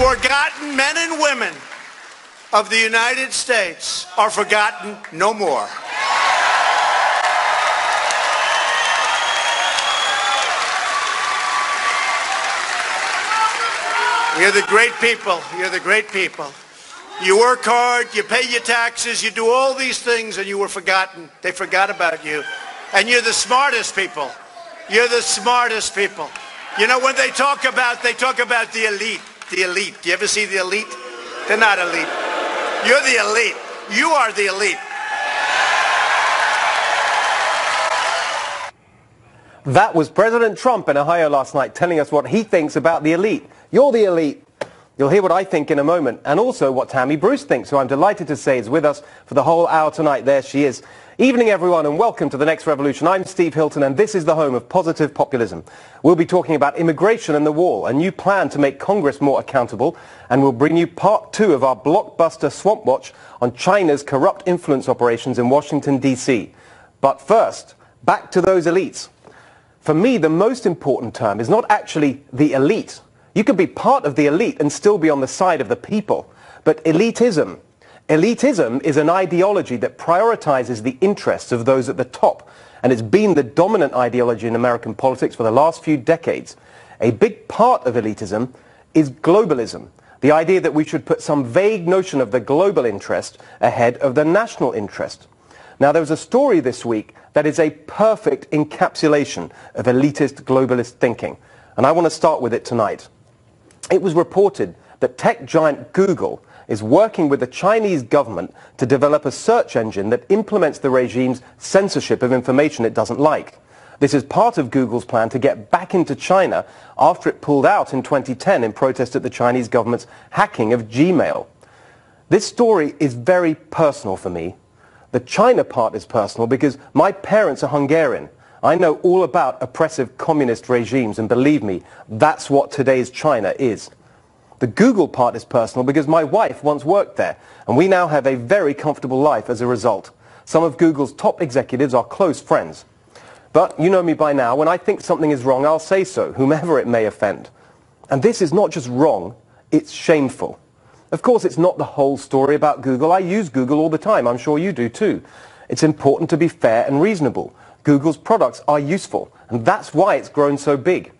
forgotten men and women of the United States are forgotten no more. You're the great people. You're the great people. You work hard, you pay your taxes, you do all these things, and you were forgotten. They forgot about you. And you're the smartest people. You're the smartest people. You know, when they talk about the elite. The elite. Do you ever see the elite? They're not elite. You're the elite. You are the elite. That was President Trump in Ohio last night telling us what he thinks about the elite. You're the elite. You'll hear what I think in a moment, and also what Tammy Bruce thinks, who I'm delighted to say is with us for the whole hour tonight. There she is. Evening, everyone, and welcome to The Next Revolution. I'm Steve Hilton, and this is the home of positive populism. We'll be talking about immigration and the wall, a new plan to make Congress more accountable, and we'll bring you part 2 of our blockbuster Swamp Watch on China's corrupt influence operations in Washington, D.C. But first, back to those elites. For me, the most important term is not actually the elite. You can be part of the elite and still be on the side of the people. But elitism is an ideology that prioritizes the interests of those at the top. And it's been the dominant ideology in American politics for the last few decades. A big part of elitism is globalism. The idea that we should put some vague notion of the global interest ahead of the national interest. Now, there was a story this week that is a perfect encapsulation of elitist globalist thinking. And I want to start with it tonight. It was reported that tech giant Google is working with the Chinese government to develop a search engine that implements the regime's censorship of information it doesn't like. This is part of Google's plan to get back into China after it pulled out in 2010 in protest at the Chinese government's hacking of Gmail. This story is very personal for me. The China part is personal because my parents are Hungarian. I know all about oppressive communist regimes, and believe me, that's what today's China is. The Google part is personal because my wife once worked there, and we now have a very comfortable life as a result. Some of Google's top executives are close friends. But you know me by now, when I think something is wrong, I'll say so, whomever it may offend. And this is not just wrong, it's shameful. Of course, it's not the whole story about Google. I use Google all the time. I'm sure you do too. It's important to be fair and reasonable. Google's products are useful, and that's why it's grown so big.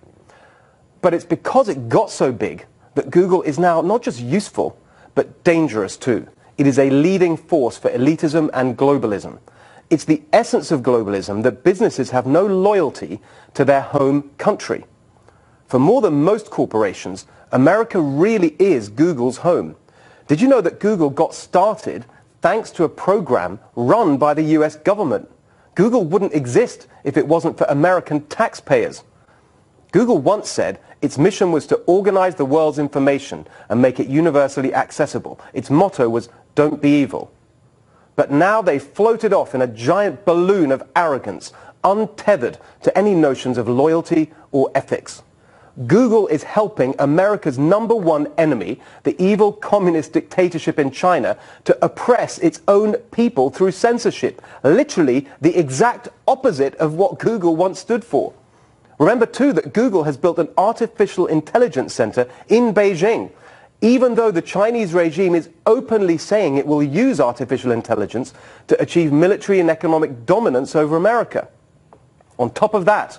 But it's because it got so big that Google is now not just useful, but dangerous too. It is a leading force for elitism and globalism. It's the essence of globalism that businesses have no loyalty to their home country. For more than most corporations, America really is Google's home. Did you know that Google got started thanks to a program run by the US government? Google wouldn't exist if it wasn't for American taxpayers. Google once said its mission was to organize the world's information and make it universally accessible. Its motto was, "Don't be evil." But now they've floated off in a giant balloon of arrogance, untethered to any notions of loyalty or ethics. Google is helping America's #1 enemy, the evil communist dictatorship in China, to oppress its own people through censorship. Literally the exact opposite of what Google once stood for. Remember too that Google has built an artificial intelligence center in Beijing. Even though the Chinese regime is openly saying it will use artificial intelligence to achieve military and economic dominance over America. On top of that,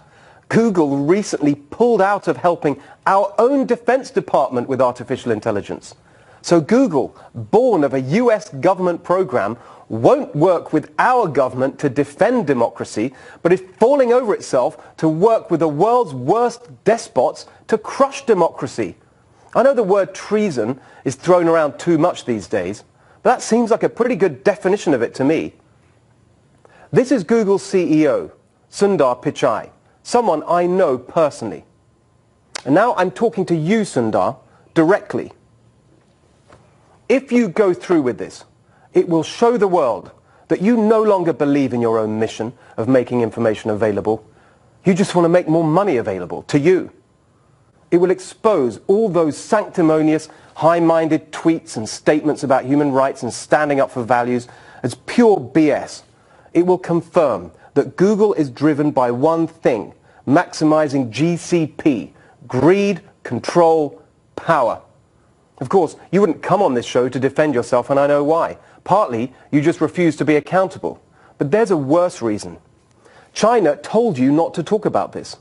Google recently pulled out of helping our own Defense Department with artificial intelligence. So Google, born of a US government program, won't work with our government to defend democracy, but is falling over itself to work with the world's worst despots to crush democracy. I know the word treason is thrown around too much these days, but that seems like a pretty good definition of it to me. This is Google's CEO, Sundar Pichai. Someone I know personally. And now I'm talking to you, Sundar, directly. If you go through with this, it will show the world that you no longer believe in your own mission of making information available. You just want to make more money available to you. It will expose all those sanctimonious, high-minded tweets and statements about human rights and standing up for values as pure BS. It will confirm that Google is driven by one thing, maximizing GCP, greed, control, power. Of course, you wouldn't come on this show to defend yourself, and I know why. Partly, you just refuse to be accountable. But there's a worse reason. China told you not to talk about this.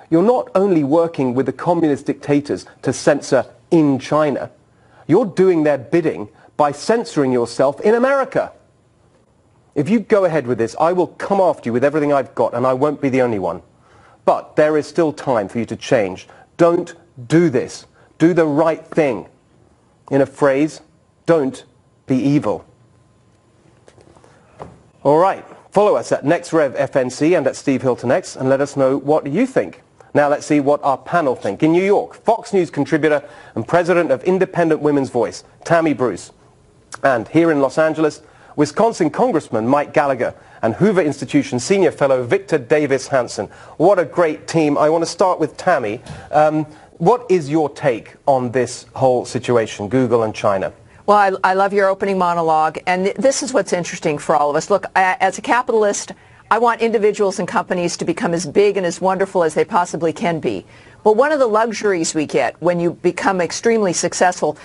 You're not only working with the communist dictators to censor in China, you're doing their bidding by censoring yourself in America. If you go ahead with this, I will come after you with everything I've got, and I won't be the only one. But there is still time for you to change. Don't do this. Do the right thing. In a phrase, don't be evil. All right, follow us at NextRevFNC and at Steve Hilton X, and let us know what you think. Now let's see what our panel think. In New York, Fox News contributor and president of Independent Women's Voice, Tammy Bruce. And here in Los Angeles, Wisconsin Congressman Mike Gallagher and Hoover Institution senior fellow Victor Davis Hanson. What a great team. I want to start with Tammy. What is your take on this whole situation, Google and China? Well, I love your opening monologue, and this is what's interesting for all of us. Look, as a capitalist, I want individuals and companies to become as big and as wonderful as they possibly can be. But one of the luxuries we get when you become extremely successful,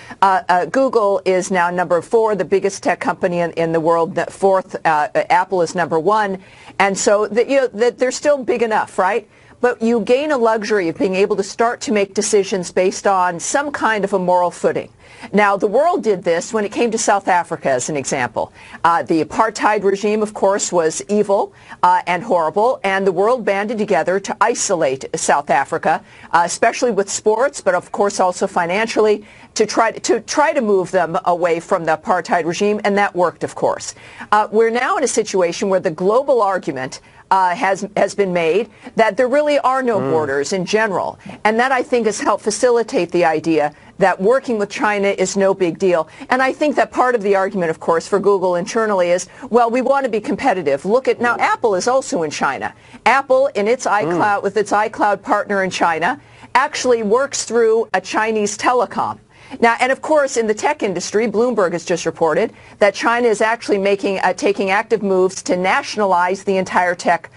Google is now number 4, the biggest tech company in the world. Fourth, Apple is number 1. And so they're still big enough, right? But you gain a luxury of being able to start to make decisions based on some kind of a moral footing. Now, the world did this when it came to South Africa, as an example. The apartheid regime, of course, was evil and horrible, and the world banded together to isolate South Africa, especially with sports, but of course also financially, to try to move them away from the apartheid regime, and that worked, of course. We're now in a situation where the global argument has been made that there really are no borders in general. And that, I think, has helped facilitate the idea that working with China is no big deal. And I think that part of the argument, of course, for Google internally is, well, we want to be competitive. Look at, now Apple is also in China. Apple, in its iCloud, with its iCloud partner in China, actually works through a Chinese telecom. Now, and of course, in the tech industry, Bloomberg has just reported that China is actually taking active moves to nationalize the entire tech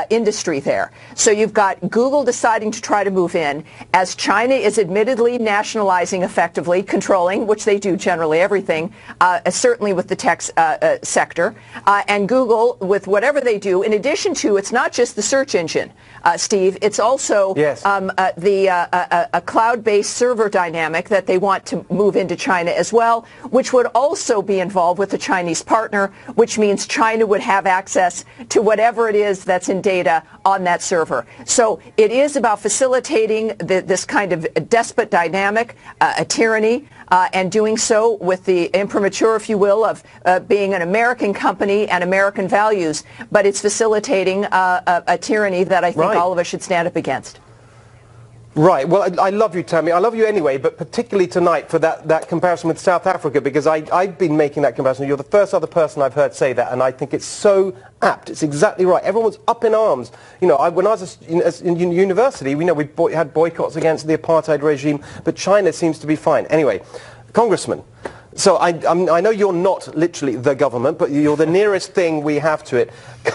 industry there. So you've got Google deciding to try to move in, as China is admittedly nationalizing effectively, controlling, which they do generally everything, certainly with the tech sector, and Google, with whatever they do, in addition to, it's not just the search engine, Steve, it's also a cloud-based server dynamic that they want to move into China as well, which would also be involved with a Chinese partner, which means China would have access to whatever it is that's in data on that server. So it is about facilitating this kind of despot dynamic, a tyranny, and doing so with the imprimatur, if you will, of being an American company and American values, but it's facilitating a tyranny that I think all of us should stand up against. Right. Well, I love you, Tammy. I love you anyway, but particularly tonight for that comparison with South Africa, because I've been making that comparison. You're the first other person I've heard say that, and I think it's so apt. It's exactly right. Everyone was up in arms. You know, when I was in university, we had boycotts against the apartheid regime, but China seems to be fine. Anyway, Congressman, so I know you're not literally the government, but you're the nearest thing we have to it.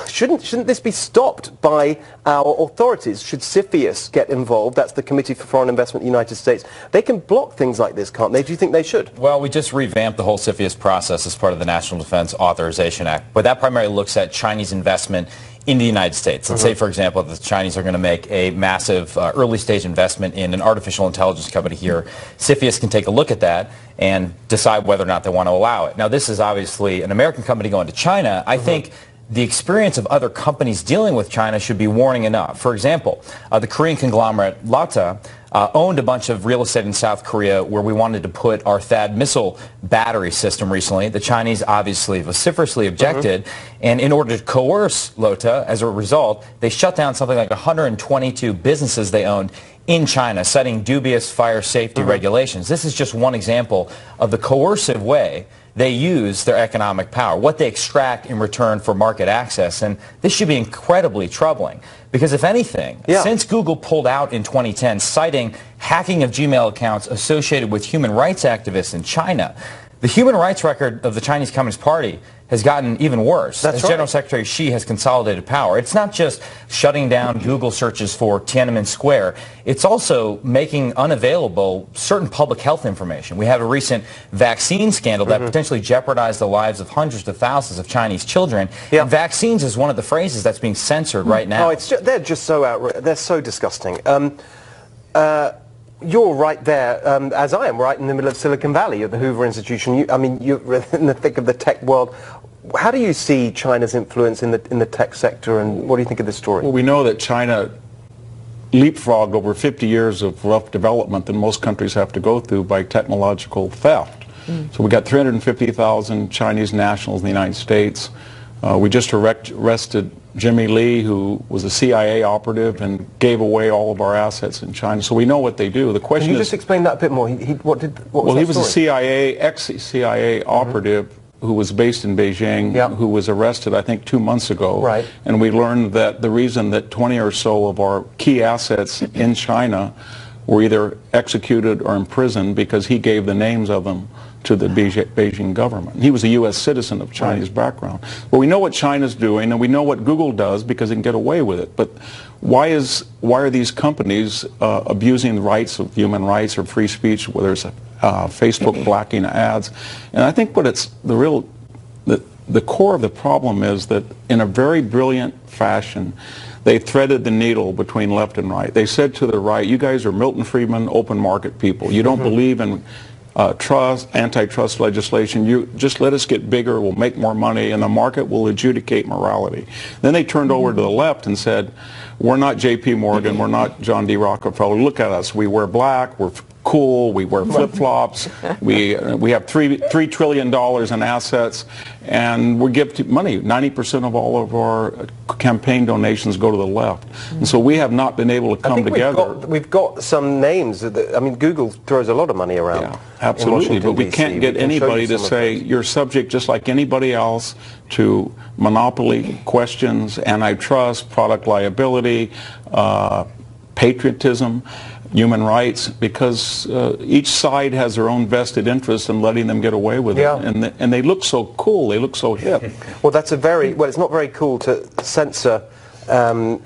Shouldn't this be stopped by our authorities? Should CFIUS get involved? That's the Committee for Foreign Investment in the United States. They can block things like this, can't they? Do you think they should? Well, we just revamped the whole CFIUS process as part of the National Defense Authorization Act, but that primarily looks at Chinese investment in the United States. Let's say, for example, the Chinese are going to make a massive early-stage investment in an artificial intelligence company here. CFIUS can take a look at that and decide whether or not they want to allow it. Now, this is obviously an American company going to China. I think the experience of other companies dealing with China should be warning enough. For example, the Korean conglomerate Lata owned a bunch of real estate in South Korea where we wanted to put our THAAD missile battery system recently. The Chinese obviously vociferously objected, and in order to coerce Lota, as a result, they shut down something like 122 businesses they owned in China, citing dubious fire safety regulations. This is just one example of the coercive way they use their economic power, what they extract in return for market access. And this should be incredibly troubling, because if anything, since Google pulled out in 2010, citing hacking of Gmail accounts associated with human rights activists in China, The human rights record of the Chinese Communist Party has gotten even worse as General Secretary Xi has consolidated power. It's not just shutting down Google searches for Tiananmen Square. It's also making unavailable certain public health information. We have a recent vaccine scandal that potentially jeopardized the lives of hundreds of thousands of Chinese children. And vaccines is one of the phrases that's being censored right now. Oh, they're just so outrageous. They're so disgusting. You're right there, as I am, right in the middle of Silicon Valley at the Hoover Institution. I mean, you're in the thick of the tech world. How do you see China's influence in the tech sector, and what do you think of this story? Well, we know that China leapfrogged over 50 years of rough development that most countries have to go through by technological theft. So we got 350,000 Chinese nationals in the United States. We just arrested Jimmy Lee, who was a CIA operative and gave away all of our assets in China. So we know what they do. The question Can you is, just explain that a bit more? What was he was a ex-CIA operative who was based in Beijing, who was arrested, I think, 2 months ago. Right. And we learned that the reason that 20 or so of our key assets in China were either executed or imprisoned because he gave the names of them to the Beijing government. He was a U.S. citizen of Chinese background. Well, we know what China's doing, and we know what Google does because they can get away with it. But why are these companies abusing the rights of human rights or free speech, whether it's Facebook blocking ads? And I think what it's the core of the problem is that in a very brilliant fashion, they threaded the needle between left and right. They said to the right, you guys are Milton Friedman, open market people. You don't believe in antitrust legislation. You just let us get bigger, we'll make more money, and the market will adjudicate morality. Then they turned over to the left and said, we're not J.P. Morgan, we're not John D. Rockefeller. Look at us. We wear black, we're cool, we wear flip-flops, we have $3 trillion in assets, and we give money. 90% of all of our campaign donations go to the left. And so we have not been able to come together. We've got some names. I mean, Google throws a lot of money around. Yeah, absolutely, but we can't get anybody to say you're subject just like anybody else to monopoly questions, antitrust, product liability, patriotism, human rights, because each side has their own vested interest in letting them get away with it. And they look so cool, they look so hip. Well, it's not very cool to censor and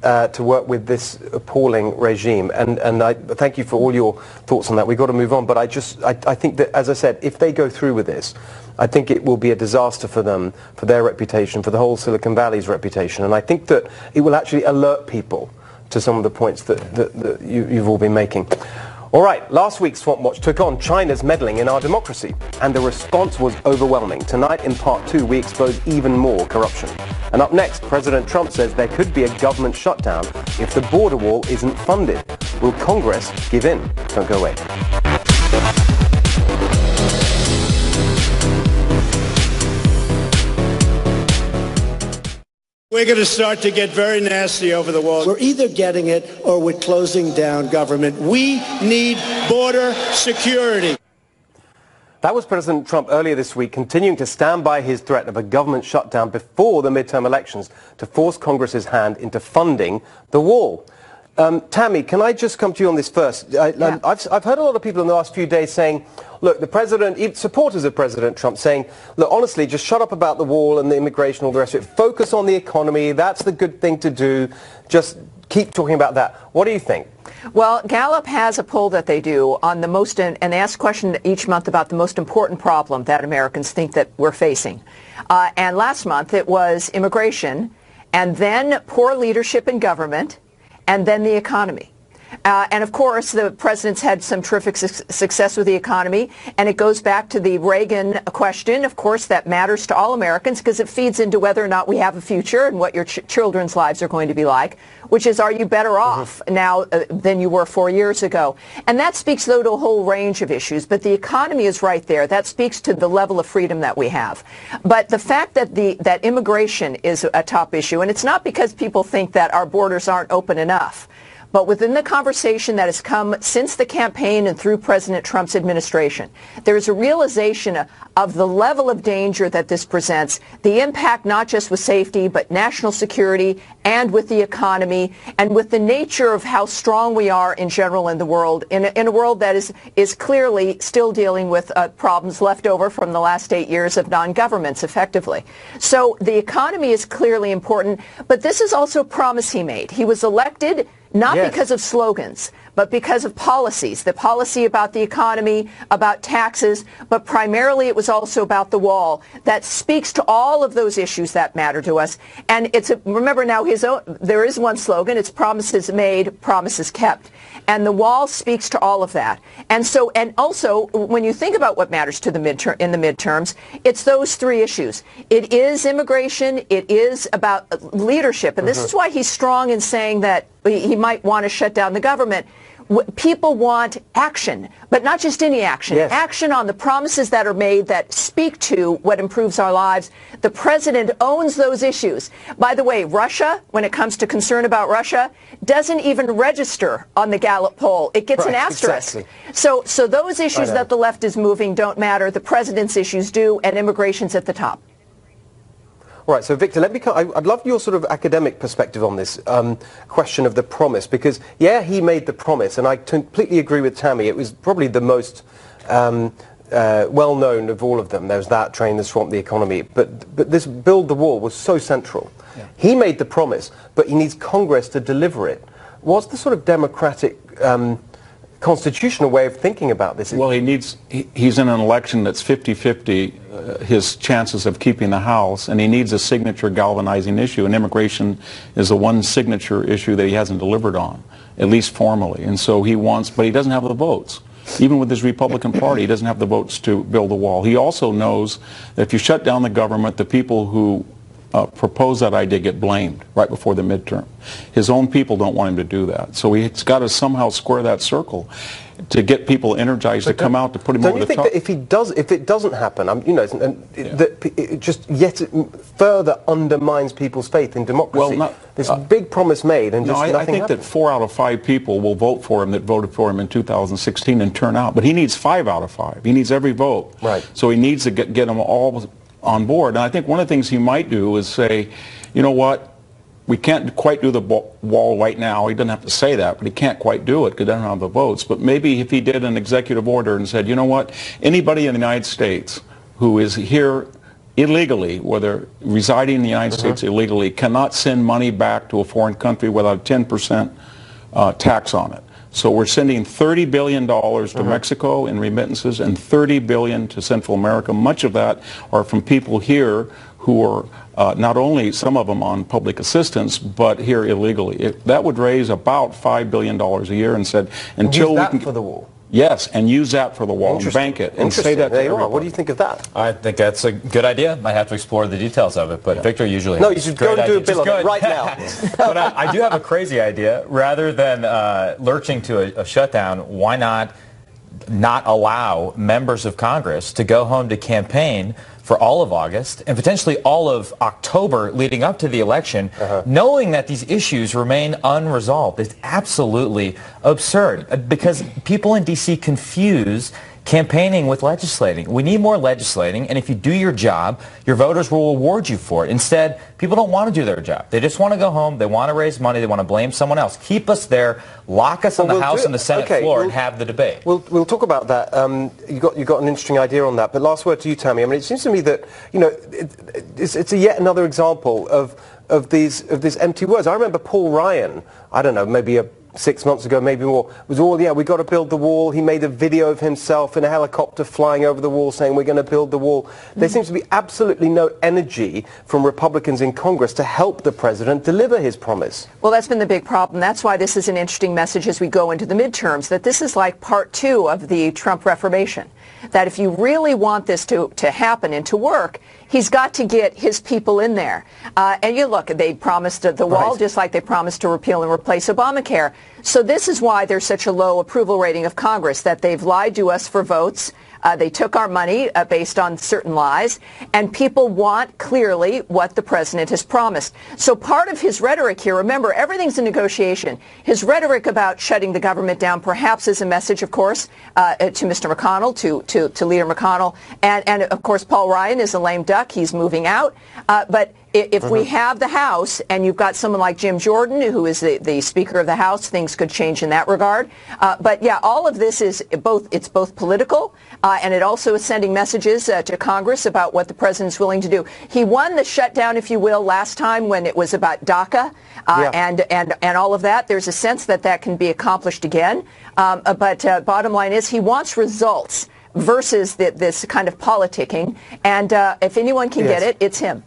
to work with this appalling regime. And I thank you for all your thoughts on that. We've got to move on. But I think that, as I said, if they go through with this, I think it will be a disaster for them, for their reputation, for the whole Silicon Valley's reputation. And I think that it will actually alert people to some of the points that you've all been making. All right, last week Swamp Watch took on China's meddling in our democracy, and the response was overwhelming. Tonight, in part 2, we expose even more corruption. And up next, President Trump says there could be a government shutdown if the border wall isn't funded. Will Congress give in? Don't go away. We're going to start to get very nasty over the wall. We're either getting it or we're closing down government. We need border security. That was President Trump earlier this week, continuing to stand by his threat of a government shutdown before the midterm elections to force Congress's hand into funding the wall. Tammy, can I just come to you on this first? I've heard a lot of people in the last few days saying, look, the president, supporters of President Trump saying, look, honestly, just shut up about the wall and the immigration, all the rest of it. Focus on the economy. That's the good thing to do. Just keep talking about that. What do you think? Well, Gallup has a poll that they do on the most, and they ask a question each month about the most important problem that Americans think that we're facing. And last month it was immigration, and then poor leadership in government, and then the economy. And of course, the president's had some terrific success with the economy, and it goes back to the Reagan question, of course, that matters to all Americans because it feeds into whether or not we have a future and what your children's lives are going to be like, which is, are you better off now than you were 4 years ago? And that speaks, though, to a whole range of issues, but the economy is right there. That speaks to the level of freedom that we have. But the fact that that immigration is a top issue, and it's not because people think that our borders aren't open enough, but within the conversation that has come since the campaign and through President Trump's administration, there is a realization of the level of danger that this presents, the impact not just with safety, but national security and with the economy and with the nature of how strong we are in general in the world, in a world that is clearly still dealing with problems left over from the last 8 years of non-governments, effectively. So the economy is clearly important, but this is also a promise he made. He was elected not because of slogans, but because of policies. The policy about the economy, about taxes, but primarily it was also about the wall that speaks to all of those issues that matter to us. And remember now, there is one slogan, it's promises made, promises kept. And the wall speaks to all of that. And also, when you think about what matters to in the midterms, it's those three issues. It is immigration. It is about leadership. And this is why he's strong in saying that he might want to shut down the government. People want action, but not just any action. Yes. Action on the promises that are made that speak to what improves our lives. The president owns those issues. By the way, Russia, when it comes to concern about Russia, doesn't even register on the Gallup poll. It gets an asterisk. Exactly. So those issues that the left is moving don't matter. The president's issues do, and immigration's at the top. All right, so Victor, I'd love your sort of academic perspective on this question of the promise, because, yeah, he made the promise, and I completely agree with Tammy. It was probably the most well-known of all of them. There's that, train the swamp, the economy. But this build the wall was so central. Yeah. He made the promise, but he needs Congress to deliver it. What's the sort of democratic constitutional way of thinking about this? Well, he's in an election that's 50-50, his chances of keeping the House, and he needs a signature galvanizing issue, and immigration is the one signature issue that he hasn't delivered on, at least formally. And so but he doesn't have the votes. Even with his Republican Party, he doesn't have the votes to build a wall. He also knows that if you shut down the government, the people who propose that idea get blamed right before the midterm. His own people don't want him to do that. So he's got to somehow square that circle to get people energized to come out to put him over the top. Don't you think that if it doesn't happen, that it just yet further undermines people's faith in democracy? Well, this big promise made and just nothing I think happened. that 4 out of 5 people will vote for him that voted for him in 2016 and turn out. But he needs 5 out of 5. He needs every vote. Right. So he needs to get them all on board. And I think one of the things he might do is say, you know what, we can't quite do the wall right now. He doesn't have to say that, but he can't quite do it because he doesn't have the votes. But maybe if he did an executive order and said, you know what, anybody in the United States who is here illegally, whether residing in the United States illegally, cannot send money back to a foreign country without a 10% tax on it. So we're sending $30 billion to Mexico in remittances and $30 billion to Central America. Much of that are from people here who are not only some of them on public assistance, but here illegally. That would raise about $5 billion a year, and said until we can for the wall. Yes, and use that for the wall and bank it and say that to everybody. What do you think of that? I think that's a good idea. I have to explore the details of it, but Victor usually you should go and do a bill on it right now. But I do have a crazy idea. Rather than lurching to a shutdown, why not allow members of Congress to go home to campaign for all of August and potentially all of October leading up to the election, knowing that these issues remain unresolved? It's absolutely absurd because people in D.C. confuse campaigning with legislating. We need more legislating, and if you do your job, your voters will reward you for it. Instead, people don't want to do their job. They just want to go home, they want to raise money, they want to blame someone else. Keep us there, lock us on the House and the Senate floor and have the debate. We'll talk about that. You got an interesting idea on that, but last word to you, Tammy. I mean, it seems to me that, it's yet another example of these empty words. I remember Paul Ryan, I don't know, maybe 6 months ago, maybe more, was all, we got to build the wall. He made a video of himself in a helicopter flying over the wall saying we're going to build the wall. There seems to be absolutely no energy from Republicans in Congress to help the president deliver his promise. Well, that's been the big problem. That's why this is an interesting message as we go into the midterms, that this is like part 2 of the Trump Reformation. That if you really want this to happen and to work, he's got to get his people in there. And you look, they promised the wall just like they promised to repeal and replace Obamacare. So this is why there's such a low approval rating of Congress, that they've lied to us for votes. They took our money based on certain lies, and people want clearly what the president has promised. So part of his rhetoric here, remember, everything's a negotiation. His rhetoric about shutting the government down perhaps is a message, of course, to Mr. McConnell, to Leader McConnell, and of course Paul Ryan is a lame duck. He's moving out. But if we have the House and you've got someone like Jim Jordan, who is the Speaker of the House, things could change in that regard. But yeah, all of this is both political and it also is sending messages to Congress about what the president's willing to do. He won the shutdown, if you will, last time when it was about DACA and all of that. There's a sense that that can be accomplished again. But bottom line is he wants results versus this kind of politicking. And if anyone can get it, it's him.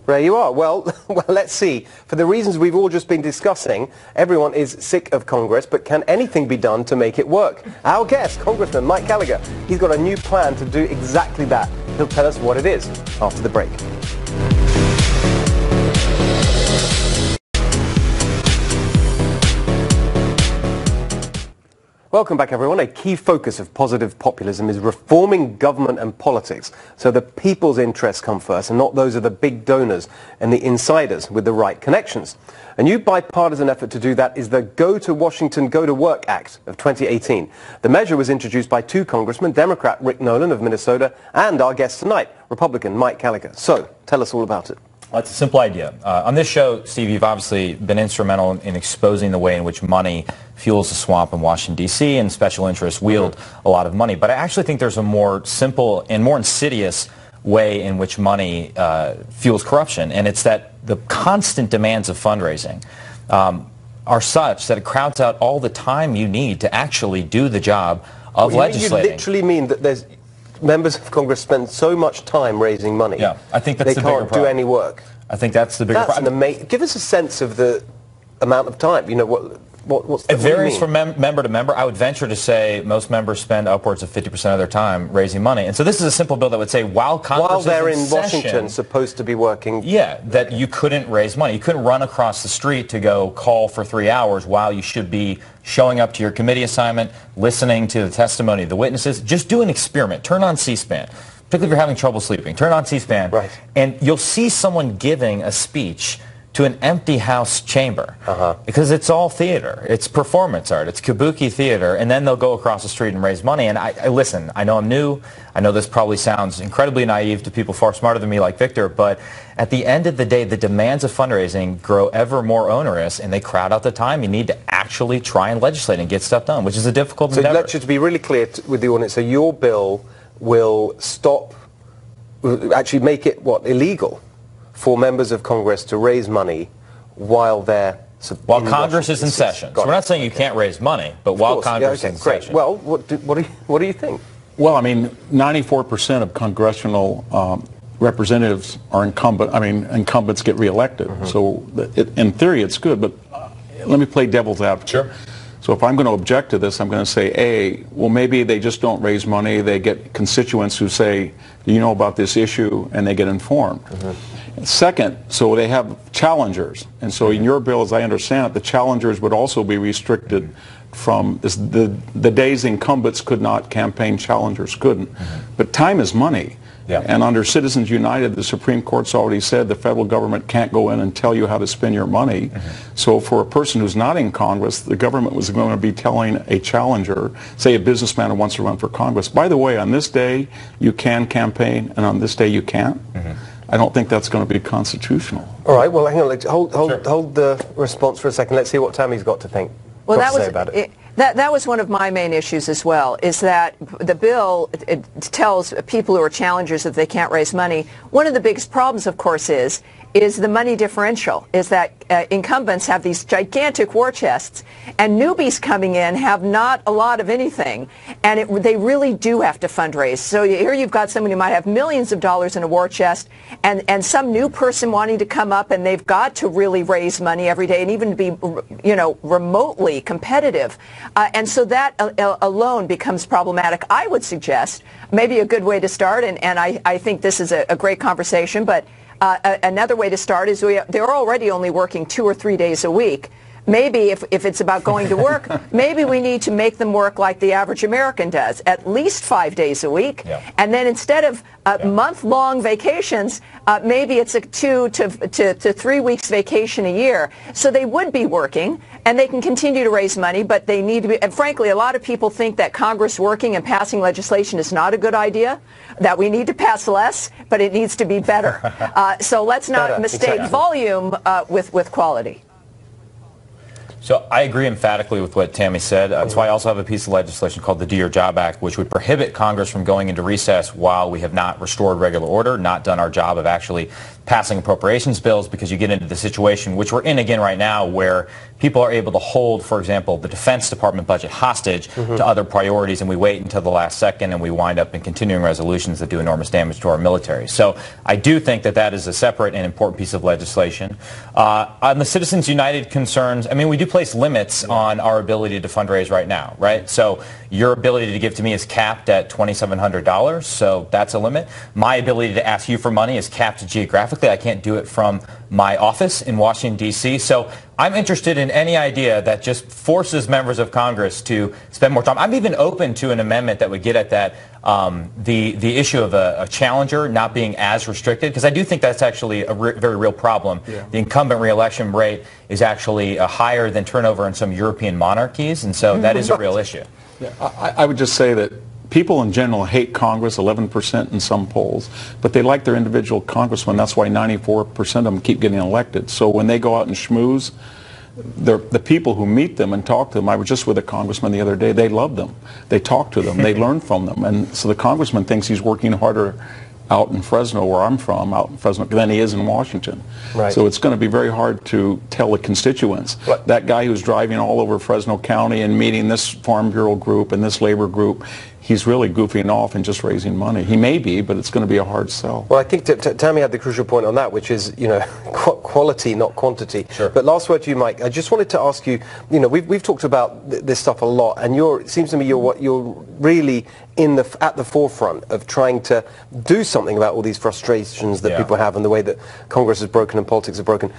There you are. Well, let's see. For the reasons we've all just been discussing, everyone is sick of Congress, but can anything be done to make it work? Our guest, Congressman Mike Gallagher, he's got a new plan to do exactly that. He'll tell us what it is after the break. Welcome back, everyone. A key focus of positive populism is reforming government and politics so the people's interests come first and not those of the big donors and the insiders with the right connections. A new bipartisan effort to do that is the Go to Washington, Go to Work Act of 2018. The measure was introduced by two congressmen, Democrat Rick Nolan of Minnesota and our guest tonight, Republican Mike Gallagher. So, tell us all about it. Well, it's a simple idea. On this show, Steve, you've obviously been instrumental in exposing the way in which money fuels the swamp in Washington, D.C., and special interests wield a lot of money. But I actually think there's a more simple and more insidious way in which money fuels corruption, and it's that the constant demands of fundraising are such that it crowds out all the time you need to actually do the job of legislating. You literally mean that there's members of Congress spend so much time raising money. Yeah, I think that's the bigger problem. They can't do any work. I think that's the bigger problem. Give us a sense of the amount of time. You know, what's the, it varies from member to member. I would venture to say most members spend upwards of 50% of their time raising money. And so this is a simple bill that would say while Congress they're is in Washington, supposed to be working. Yeah, that you couldn't raise money. You couldn't run across the street to go call for 3 hours while you should be showing up to your committee assignment, listening to the testimony of the witnesses. Just do an experiment. Turn on C-SPAN. Particularly if you're having trouble sleeping. Turn on C-SPAN, and you'll see someone giving a speech to an empty House chamber because it's all theater. It's performance art. It's kabuki theater, and then they'll go across the street and raise money. And I listen, I know I'm new. I know this probably sounds incredibly naive to people far smarter than me like Victor, but at the end of the day, the demands of fundraising grow ever more onerous, and they crowd out the time you need to actually try and legislate and get stuff done, which is a difficult endeavor. So let's just be really clear with the audience. So your bill will actually make it, illegal for members of Congress to raise money while they're while Congress is in session. So we're not saying you can't raise money, but while Congress is in session. Well, what do you think? Well, I mean, 94% of congressional representatives are incumbent. I mean, incumbents get reelected. So in theory, it's good. But let me play devil's advocate. Sure. So if I'm going to object to this, I'm going to say, well, maybe they just don't raise money. They get constituents who say, do you know about this issue? And they get informed. Second, so they have challengers. And so in your bill, as I understand it, the challengers would also be restricted from the days incumbents could not campaign, challengers couldn't. But time is money. Yeah. And under Citizens United, the Supreme Court's already said the federal government can't go in and tell you how to spend your money. So for a person who's not in Congress, the government was going to be telling a challenger, say a businessman who wants to run for Congress, by the way, on this day you can campaign and on this day you can't. I don't think that's going to be constitutional. All right, well, hang on. Hold the response for a second. Let's see what Tammy's got to think. Well, that was one of my main issues as well, is that the bill it tells people who are challengers that they can't raise money. One of the biggest problems, of course, is the money differential, is that incumbents have these gigantic war chests, and newbies coming in have not a lot of anything, and they really do have to fundraise. So here you've got someone who might have millions of dollars in a war chest, and some new person wanting to come up, and they've got to really raise money every day and even be, remotely competitive. And so that alone becomes problematic. I would suggest maybe a good way to start, and I think this is a great conversation, but another way to start is they're already only working 2 or 3 days a week. Maybe if it's about going to work, maybe we need to make them work like the average American does, at least 5 days a week. Yeah. And then instead of month-long vacations, maybe it's a 2 to 3 weeks vacation a year. So they would be working, and they can continue to raise money, but they need to be, and frankly, a lot of people think that Congress working and passing legislation is not a good idea, that we need to pass less, but it needs to be better. So let's not mistake volume with quality. So I agree emphatically with what Tammy said. That's why I also have a piece of legislation called the Do Your Job Act, which would prohibit Congress from going into recess while we have not restored regular order, not done our job of actually passing appropriations bills, because you get into the situation, which we're in again right now, where people are able to hold, for example, the Defense Department budget hostage to other priorities, and we wait until the last second, and we wind up in continuing resolutions that do enormous damage to our military. So I do think that that is a separate and important piece of legislation. On the Citizens United concerns, I mean, we do place limits on our ability to fundraise right now, right? So your ability to give to me is capped at $2,700, so that's a limit. My ability to ask you for money is capped geographically. I can't do it from my office in Washington, D.C. So I'm interested in any idea that just forces members of Congress to spend more time. I'm even open to an amendment that would get at that, the issue of a challenger not being as restricted, because I do think that's actually a very real problem. Yeah. The incumbent reelection rate is actually higher than turnover in some European monarchies, and so that is a real issue. Yeah, I would just say that people in general hate Congress, 11% in some polls, but they like their individual congressman. That's why 94% of them keep getting elected. So when they go out and schmooze, the people who meet them and talk to them, I was just with a congressman the other day, they love them. They talk to them. They learn from them. And so the congressman thinks he's working harder out in Fresno, where I'm from, out in Fresno, than he is in Washington. Right. So it's going to be very hard to tell the constituents. What? That guy who's driving all over Fresno County and meeting this Farm Bureau group and this labor group, he's really goofing off and just raising money. He may be, but it's going to be a hard sell. Well, I think Tammy had the crucial point on that, which is, you know, quality, not quantity. Sure. But last word to you, Mike. I just wanted to ask you, you know, we've talked about this stuff a lot, and it seems to me you're really at the forefront of trying to do something about all these frustrations that people have and the way that Congress is broken and politics are broken.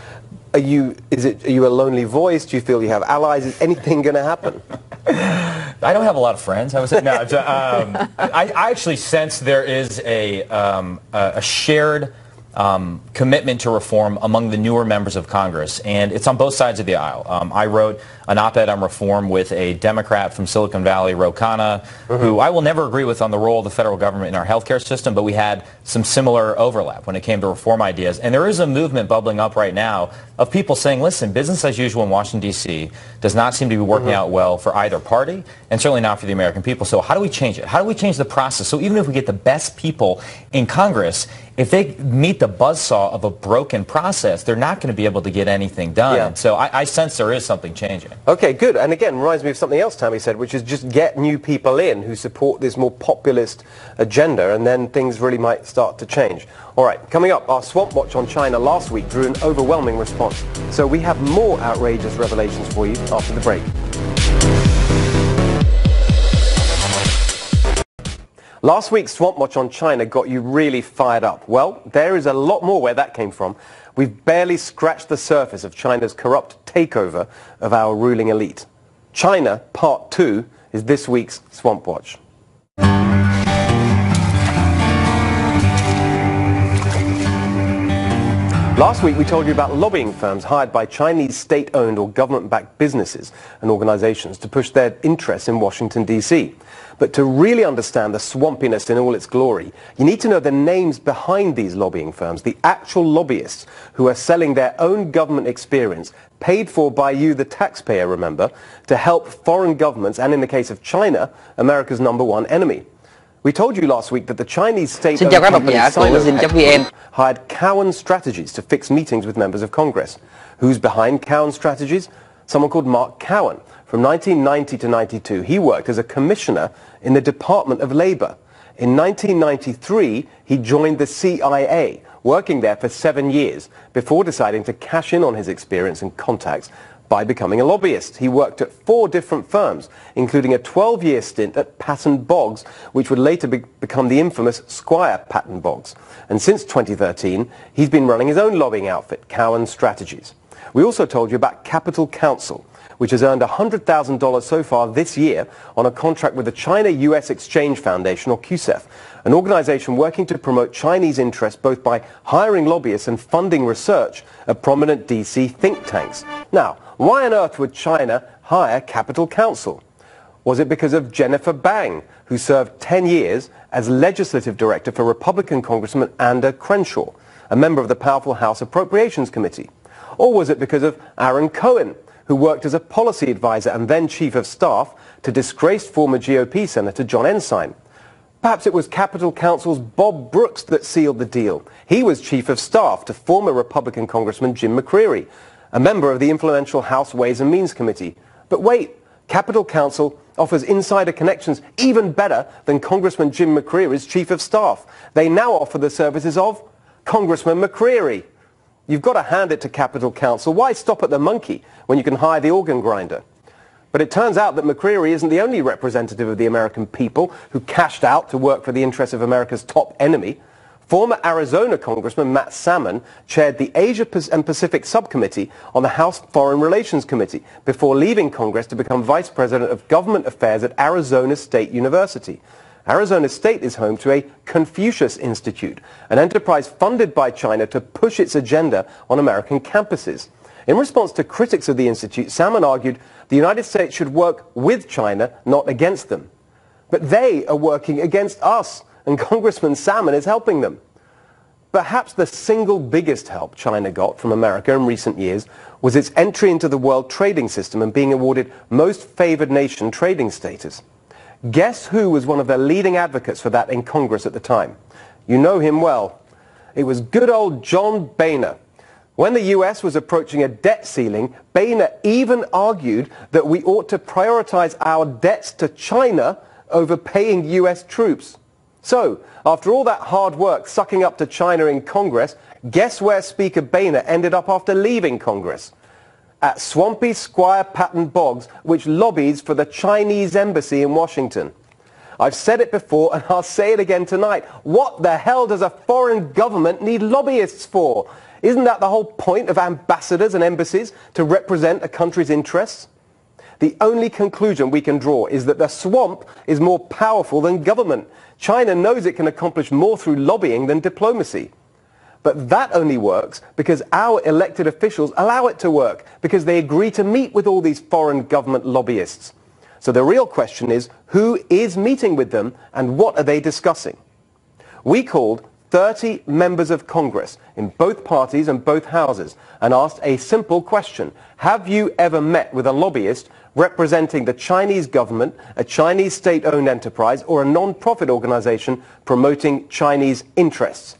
Are you a lonely voice? Do you feel you have allies? Is anything going to happen? I don't have a lot of friends. I would say no. I actually sense there is a shared commitment to reform among the newer members of Congress, and it's on both sides of the aisle. I wrote an op-ed on reform with a Democrat from Silicon Valley, Ro Khanna, who I will never agree with on the role of the federal government in our healthcare system, but we had some similar overlap when it came to reform ideas. And there is a movement bubbling up right now of people saying, listen, business as usual in Washington, D.C. does not seem to be working out well for either party, and certainly not for the American people. So how do we change it? How do we change the process? So even if we get the best people in Congress, if they meet the buzzsaw of a broken process, they're not going to be able to get anything done. Yeah. So I sense there is something changing. Okay, good. And again, reminds me of something else Tammy said, which is just get new people in who support this more populist agenda, and then things really might start to change. All right, coming up, our Swamp Watch on China last week drew an overwhelming response. So we have more outrageous revelations for you after the break. Last week's Swamp Watch on China got you really fired up. Well, there is a lot more where that came from. We've barely scratched the surface of China's corrupt takeover of our ruling elite. China Part 2 is this week's Swamp Watch. Last week we told you about lobbying firms hired by Chinese state-owned or government-backed businesses and organizations to push their interests in Washington, D.C. But to really understand the swampiness in all its glory, you need to know the names behind these lobbying firms, the actual lobbyists who are selling their own government experience, paid for by you, the taxpayer, remember, to help foreign governments, and in the case of China, America's #1 enemy. We told you last week that the Chinese state-owned company Sino hired Cowen Strategies to fix meetings with members of Congress. Who's behind Cowen Strategies? Someone called Mark Cowen. From 1990 to 92, he worked as a commissioner in the Department of Labor. In 1993, he joined the CIA, working there for 7 years, before deciding to cash in on his experience and contacts by becoming a lobbyist. He worked at 4 different firms, including a 12-year stint at Patton Boggs, which would later become the infamous Squire Patton Boggs. And since 2013, he's been running his own lobbying outfit, Cowen Strategies. We also told you about Capital Counsel, which has earned $100,000 so far this year on a contract with the China-US Exchange Foundation, or CUSEF, an organization working to promote Chinese interests both by hiring lobbyists and funding research at prominent DC think tanks. Now, why on earth would China hire Capital Counsel? Was it because of Jennifer Bang, who served 10 years as legislative director for Republican Congressman Ander Crenshaw, a member of the powerful House Appropriations Committee? Or was it because of Aaron Cohen, who worked as a policy advisor and then chief of staff to disgraced former GOP Senator John Ensign? Perhaps it was Capital Counsel's Bob Brooks that sealed the deal. He was chief of staff to former Republican Congressman Jim McCreary, a member of the influential House Ways and Means Committee. But wait, Capital Counsel offers insider connections even better than Congressman Jim McCreary's chief of staff. They now offer the services of Congressman McCreary. You've got to hand it to Capital Counsel. Why stop at the monkey when you can hire the organ grinder? But it turns out that McCreary isn't the only representative of the American people who cashed out to work for the interests of America's top enemy. Former Arizona Congressman Matt Salmon chaired the Asia and Pacific Subcommittee on the House Foreign Relations Committee before leaving Congress to become Vice President of Government Affairs at Arizona State University. Arizona State is home to a Confucius Institute, an enterprise funded by China to push its agenda on American campuses. In response to critics of the institute, Salmon argued the United States should work with China, not against them. But they are working against us, and Congressman Salmon is helping them. Perhaps the single biggest help China got from America in recent years was its entry into the world trading system and being awarded most favored nation trading status. Guess who was one of their leading advocates for that in Congress at the time? You know him well. It was good old John Boehner. When the US was approaching a debt ceiling, Boehner even argued that we ought to prioritize our debts to China over paying US troops. So, after all that hard work sucking up to China in Congress, guess where Speaker Boehner ended up after leaving Congress? At swampy Squire Patton Boggs, which lobbies for the Chinese embassy in Washington. I've said it before and I'll say it again tonight. What the hell does a foreign government need lobbyists for? Isn't that the whole point of ambassadors and embassies, to represent a country's interests? The only conclusion we can draw is that the swamp is more powerful than government. China knows it can accomplish more through lobbying than diplomacy. But that only works because our elected officials allow it to work, because they agree to meet with all these foreign government lobbyists. So the real question is, who is meeting with them and what are they discussing? We called 30 members of Congress in both parties and both houses and asked a simple question. Have you ever met with a lobbyist representing the Chinese government, a Chinese state-owned enterprise, or a non-profit organization promoting Chinese interests?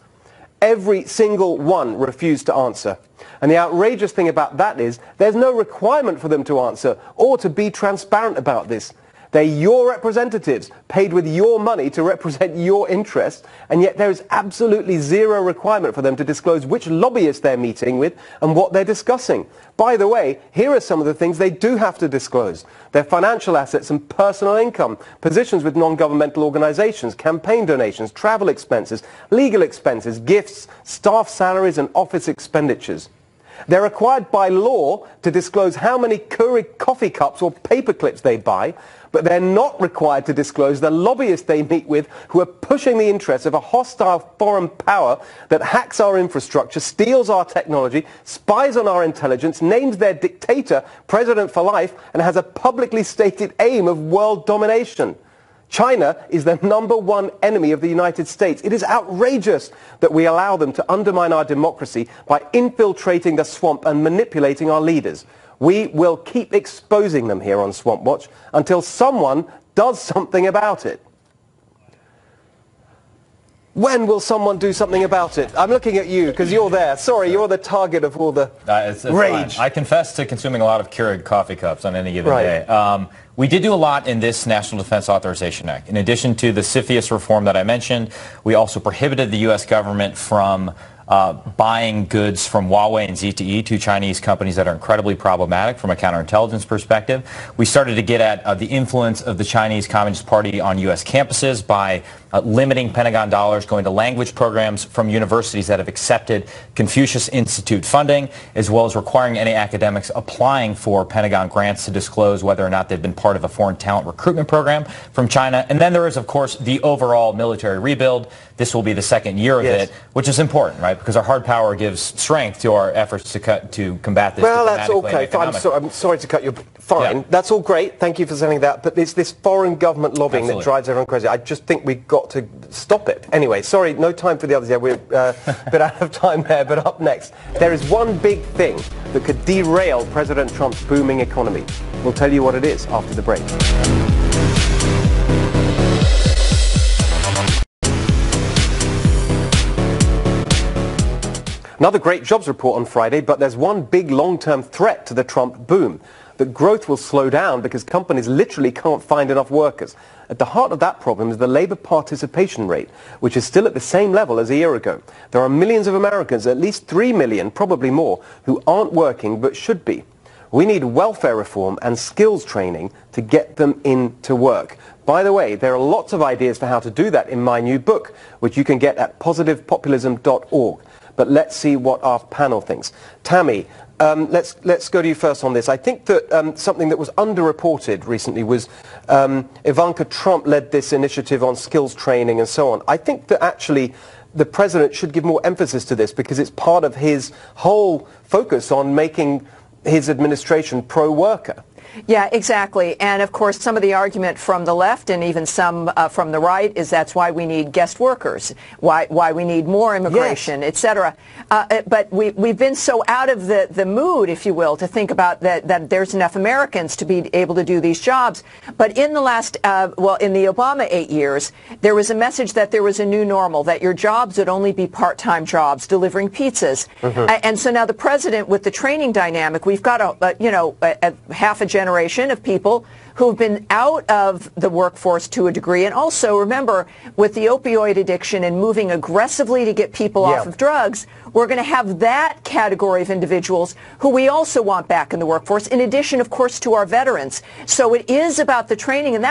Every single one refused to answer. And the outrageous thing about that is there's no requirement for them to answer or to be transparent about this. They're your representatives, paid with your money to represent your interests, and yet there is absolutely zero requirement for them to disclose which lobbyists they're meeting with and what they're discussing. By the way, here are some of the things they do have to disclose: their financial assets and personal income, positions with non-governmental organizations, campaign donations, travel expenses, legal expenses, gifts, staff salaries, and office expenditures. They're required by law to disclose how many Keurig coffee cups or paper clips they buy, but they're not required to disclose the lobbyists they meet with who are pushing the interests of a hostile foreign power that hacks our infrastructure, steals our technology, spies on our intelligence, names their dictator president for life, and has a publicly stated aim of world domination. China is the #1 enemy of the United States. It is outrageous that we allow them to undermine our democracy by infiltrating the swamp and manipulating our leaders. We will keep exposing them here on Swamp Watch until someone does something about it. When will someone do something about it? I'm looking at you because you're there. Sorry, you're the target of all the rage. Fine. I confess to consuming a lot of Keurig coffee cups on any given day. We did do a lot in this National Defense Authorization Act. In addition to the CFIUS reform that I mentioned, we also prohibited the U.S. government from buying goods from Huawei and ZTE, two Chinese companies that are incredibly problematic from a counterintelligence perspective. We started to get at the influence of the Chinese Communist Party on U.S. campuses by limiting Pentagon dollars going to language programs from universities that have accepted Confucius Institute funding, as well as requiring any academics applying for Pentagon grants to disclose whether or not they've been part of a foreign talent recruitment program from China. And then there is, of course, the overall military rebuild. This will be the second year of it, which is important, right? Because our hard power gives strength to our efforts to combat this. Well, that's okay. I'm sorry to cut you. Fine. Yeah. That's all great. Thank you for saying that. But it's this foreign government lobbying that drives everyone crazy. I just think we've got to stop it. Anyway, sorry, no time for the others. Yeah, we're a bit out of time there. But up next, there is one big thing that could derail President Trump's booming economy. We'll tell you what it is after the break. Another great jobs report on Friday, but there's one big long-term threat to the Trump boom. That growth will slow down because companies literally can't find enough workers. At the heart of that problem is the labor participation rate, which is still at the same level as a year ago. There are millions of Americans, at least 3 million, probably more, who aren't working but should be. We need welfare reform and skills training to get them into work. By the way, there are lots of ideas for how to do that in my new book, which you can get at positivepopulism.org. But let's see what our panel thinks. Tammy, let's go to you first on this. I think that something that was underreported recently was Ivanka Trump led this initiative on skills training and so on. I think that actually the president should give more emphasis to this because it's part of his whole focus on making his administration pro-worker. Yeah, exactly. And of course, some of the argument from the left and even some from the right is that's why we need guest workers, why we need more immigration, et cetera. But we've been so out of the mood, if you will, to think about that there's enough Americans to be able to do these jobs. But in the last, in the Obama 8 years, there was a message that there was a new normal, that your jobs would only be part-time jobs, delivering pizzas. And so now the president, with the training dynamic, we've got a half a generation of people who've been out of the workforce to a degree. And also, remember, with the opioid addiction and moving aggressively to get people off of drugs, we're going to have that category of individuals who we also want back in the workforce, in addition, of course, to our veterans. So it is about the training. And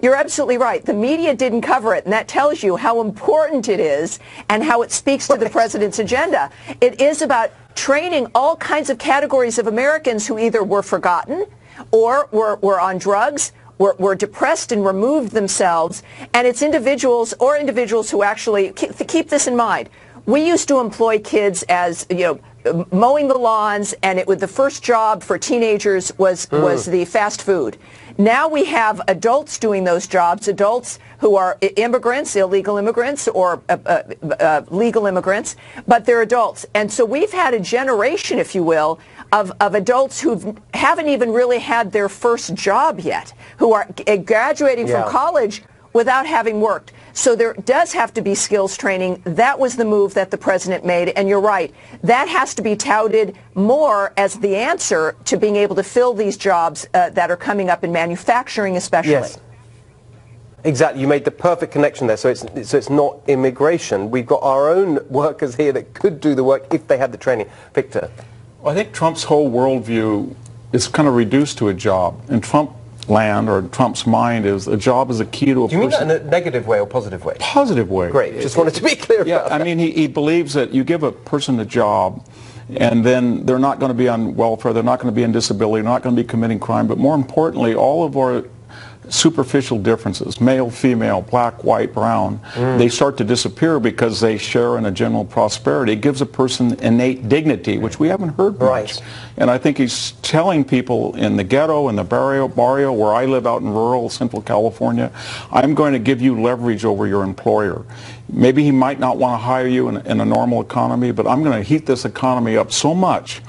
you're absolutely right. The media didn't cover it. And that tells you how important it is and how it speaks to the president's agenda. It is about training all kinds of categories of Americans who either were forgotten or were on drugs, were depressed and removed themselves. And it's individuals who actually, keep this in mind, we used to employ kids as, mowing the lawns, and the first job for teenagers was the fast food. Now we have adults doing those jobs, adults who are immigrants, illegal immigrants, or legal immigrants, but they're adults. And so we've had a generation, if you will, of adults who haven't even really had their first job yet, who are graduating from college without having worked. So there does have to be skills training. That was the move that the president made. And you're right. That has to be touted more as the answer to being able to fill these jobs that are coming up in manufacturing especially. Yes. Exactly. You made the perfect connection there. So it's not immigration. We've got our own workers here that could do the work if they had the training. Victor. Well, I think Trump's whole worldview is kind of reduced to a job. In Trump land, or Trump's mind, is a job is a key to a person. Do you mean that in a negative way or positive way? Positive way. Great. Just wanted to be clear about that. I mean, he believes that you give a person a job, and then they're not going to be on welfare, they're not going to be in disability, they're not going to be committing crime, but more importantly, all of our superficial differences, male, female, black, white, brown, they start to disappear because they share in a general prosperity. It gives a person innate dignity, which we haven't heard much. And I think he's telling people in the ghetto, in the barrio where I live out in rural Central California, I'm going to give you leverage over your employer. Maybe he might not want to hire you in a normal economy, but I'm going to heat this economy up so much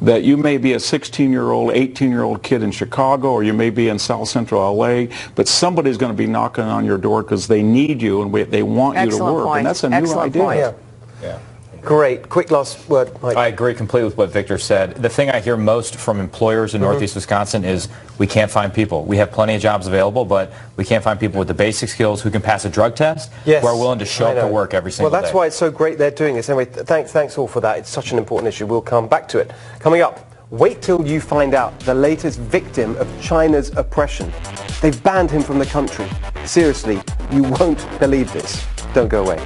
that you may be a 16-year-old, 18-year-old kid in Chicago, or you may be in South Central LA, but somebody's going to be knocking on your door because they need you and they want you to work. Point. And that's a new idea. Point. Yeah. Great. Quick last word, Mike. I agree completely with what Victor said. The thing I hear most from employers in Northeast Wisconsin is we can't find people. We have plenty of jobs available, but we can't find people with the basic skills who can pass a drug test, yes, who are willing to show up to work every single day. Well, that's why it's so great they're doing this. Anyway, thanks all for that. It's such an important issue. We'll come back to it. Coming up, wait till you find out the latest victim of China's oppression. They've banned him from the country. Seriously, you won't believe this. Don't go away.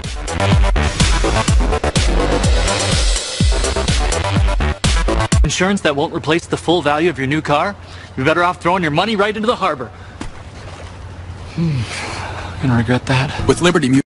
Insurance that won't replace the full value of your new car? You're better off throwing your money right into the harbor. Gonna regret that. With Liberty Mutual.